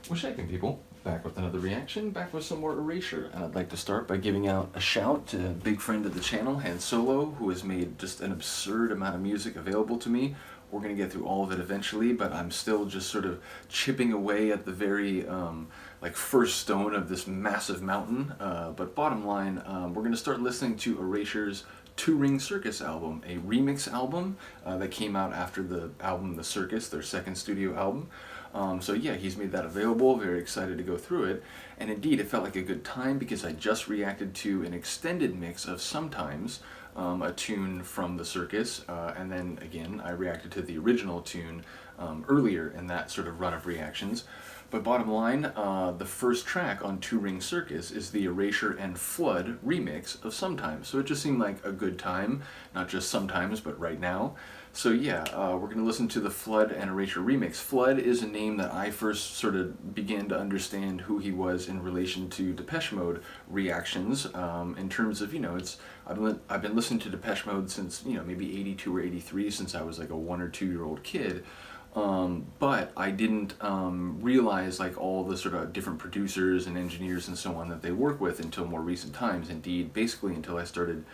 What's shaking, people? Back with another reaction, back with some more Erasure, and I'd like to start by giving out a shout to a big friend of the channel, Han Solo, who has made just an absurd amount of music available to me. We're going to get through all of it eventually, but I'm still just sort of chipping away at the very first stone of this massive mountain. But bottom line, we're going to start listening to Erasure's Two Ring Circus album, a remix album that came out after the album The Circus, their second studio album. So yeah, he's made that available, very excited to go through it, and indeed it felt like a good time because I just reacted to an extended mix of Sometimes, a tune from The Circus, and then again I reacted to the original tune earlier in that sort of run of reactions. But bottom line, the first track on Two Ring Circus is the Erasure and Flood remix of Sometimes, so it just seemed like a good time, not just sometimes, but right now. So yeah, we're going to listen to the Flood and Erasure remix. Flood is a name that I first sort of began to understand who he was in relation to Depeche Mode reactions, in terms of, I've been listening to Depeche Mode since, maybe 82 or 83, since I was like a 1 or 2 year old kid. But I didn't realize like all the sort of different producers and engineers and so on that they work with until more recent times. Indeed, basically until I started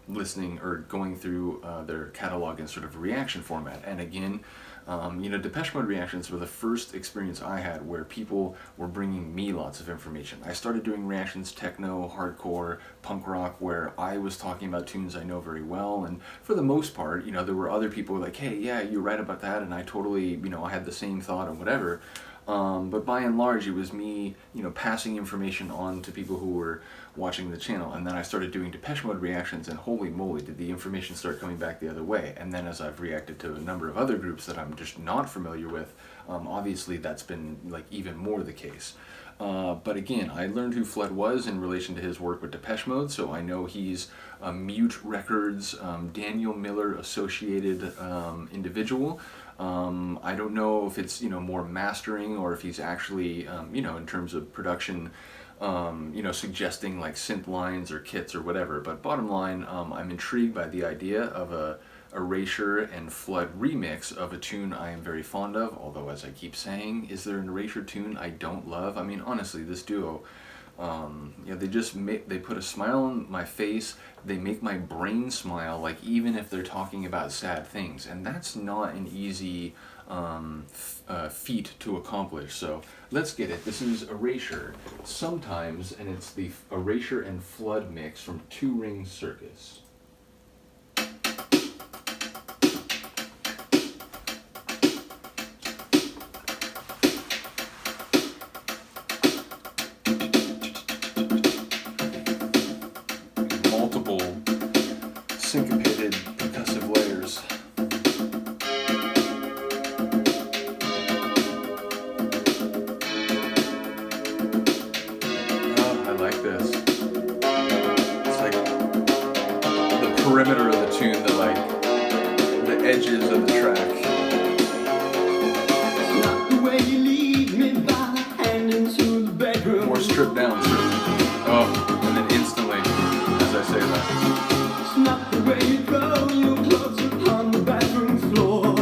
listening or going through their catalog in sort of reaction format. And again, Depeche Mode reactions were the first experience I had where people were bringing me lots of information. I started doing reactions, techno, hardcore, punk rock, where I was talking about tunes I know very well, and for the most part, there were other people like, hey, yeah, you're right about that, and I totally, I had the same thought or whatever. But by and large, it was me, passing information on to people who were watching the channel. And then I started doing Depeche Mode reactions, and holy moly, did the information start coming back the other way. And then as I've reacted to a number of other groups that I'm just not familiar with, obviously that's been like even more the case. But again, I learned who Flood was in relation to his work with Depeche Mode, so I know he's a Mute Records, Daniel Miller associated individual. I don't know if it's, more mastering or if he's actually, in terms of production, suggesting like synth lines or kits or whatever. But bottom line, I'm intrigued by the idea of a Erasure and Flood remix of a tune I am very fond of, although as I keep saying, is there an Erasure tune I don't love? I mean, honestly, this duo, they put a smile on my face, they make my brain smile, like even if they're talking about sad things, and that's not an easy feat to accomplish. So let's get it. This is Erasure, Sometimes, and it's the Erasure and Flood mix from Two Ring Circus. Multiple syncopated percussive layers. Oh, I like this. It's like the perimeter of the tune, the edges of the track. Not the way you lead me by the hand into the bedroom. More stripped down, certainly. Oh, and then instantly, as I say that. It's not the way you throw your clothes upon the bathroom floor.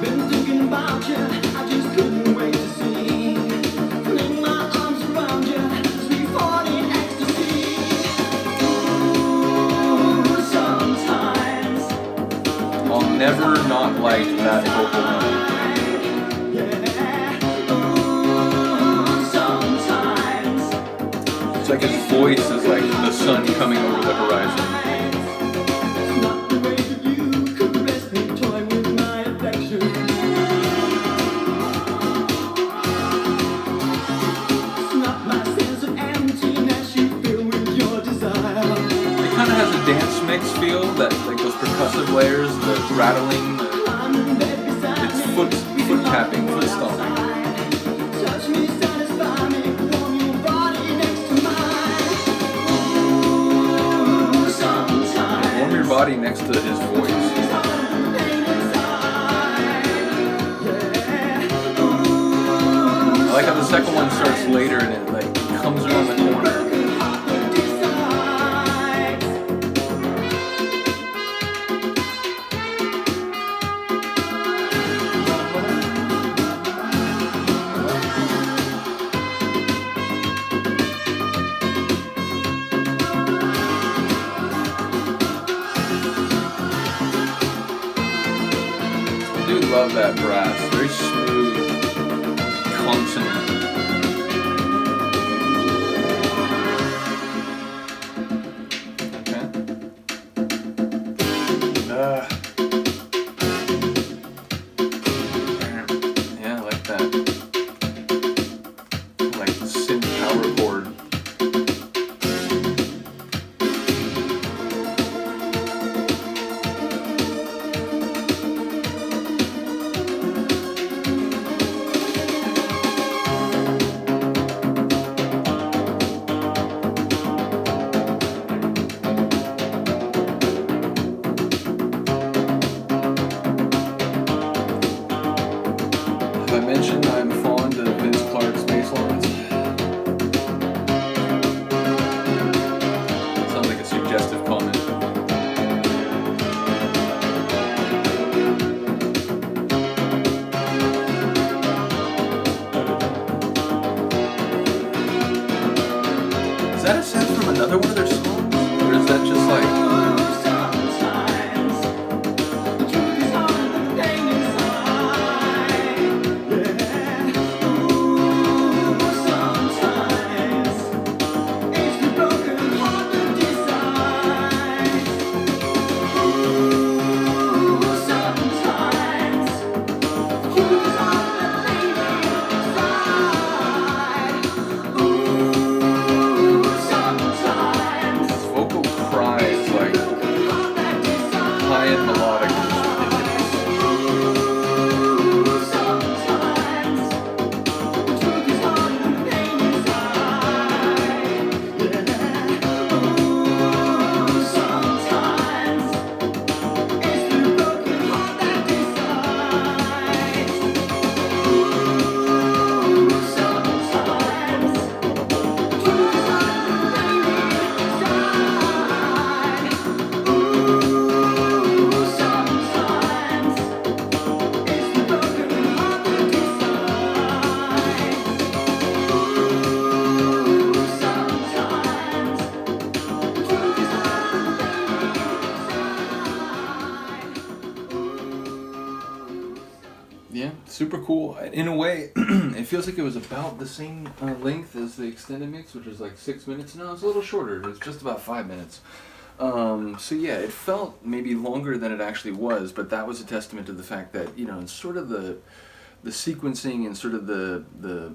Been thinking about you, I just couldn't wait to see. Fling my arms around you, 340 ecstasy. Ooh, sometimes I'll never not like that vocal line. It's like his voice is like the sun coming over the horizon. it's not the way that you caress me, toy with my affection. It's not my sense of emptiness you fill with your desire. It kind of has a dance mix feel, that like those percussive layers, the rattling, it's foot tapping, foot stomping. Touch me, satisfy me, warm your body next to mine. Ooh, sometimes. Warm your body next to his voice. I like how the second one starts later and it like comes around the corner. do love that brass. Very smooth, consonant. Yeah, I like that. I like the synth power chord. Have I mentioned I'm fond of Vince Clarke's bass lines? Sounds like a suggestive comment. Is that a set from another one of their songs? Or is that just like... vocal cries, like high and melodic, is yeah, super cool. In a way, it feels like it was about the same length as the extended mix, which was like 6 minutes. No, it's a little shorter. It was just about 5 minutes. So yeah, it felt maybe longer than it actually was, but that was a testament to the fact that, you know, in sort of the sequencing and sort of the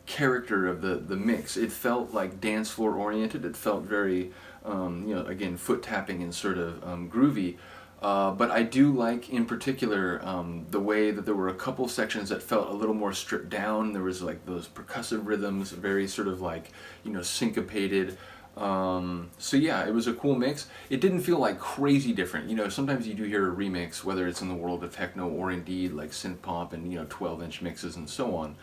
character of the mix, it felt like dance floor oriented. It felt very, you know, again, foot tapping and sort of groovy. But I do like, in particular, the way that there were a couple sections that felt a little more stripped down. There was like those percussive rhythms, very sort of like, you know, syncopated. So yeah, it was a cool mix. It didn't feel like crazy different. You know, sometimes you do hear a remix, whether it's in the world of techno or indeed like synth pop and, you know, 12-inch mixes and so on,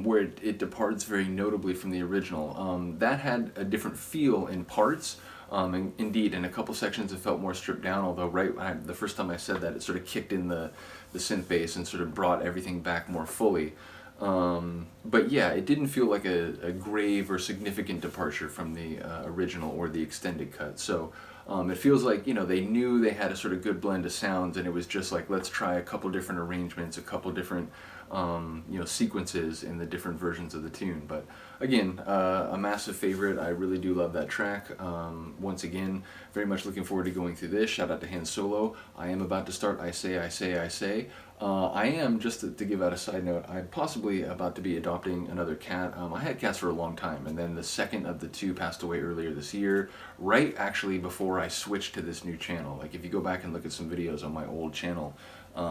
where it departs very notably from the original. That had a different feel in parts. And indeed, in a couple sections it felt more stripped down, although the first time I said that, it sort of kicked in the synth bass and sort of brought everything back more fully. But yeah, it didn't feel like a grave or significant departure from the original or the extended cut. So it feels like, you know, they knew they had a sort of good blend of sounds, and it was just like, let's try a couple different arrangements, a couple different you know, sequences in the different versions of the tune. But again, a massive favorite. I really do love that track. Once again, very much looking forward to going through this. Shout out to Han Solo. I am about to start I Say. I am, just to give out a side note, I'm possibly about to be adopting another cat. I had cats for a long time, and then the second of the two passed away earlier this year, right actually before I switched to this new channel. Like, if you go back and look at some videos on my old channel, you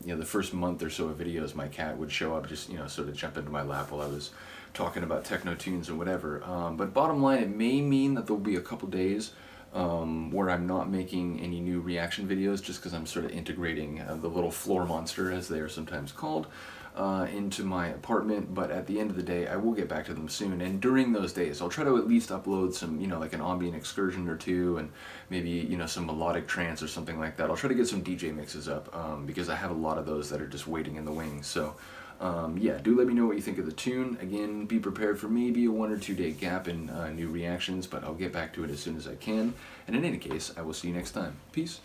know, the first month or so of videos, my cat would show up, just, you know, sort of jump into my lap while I was talking about techno tunes and whatever. But bottom line, it may mean that there'll be a couple days where I'm not making any new reaction videos, just because I'm sort of integrating the little floor monster, as they are sometimes called, into my apartment. But at the end of the day, I will get back to them soon, and during those days I'll try to at least upload some, you know, like an ambient excursion or two, and maybe, you know, some melodic trance or something like that. I'll try to get some DJ mixes up, because I have a lot of those that are just waiting in the wings. So yeah, do let me know what you think of the tune. Again, be prepared for maybe a 1 or 2 day gap in new reactions, but I'll get back to it as soon as I can. And in any case, I will see you next time. Peace.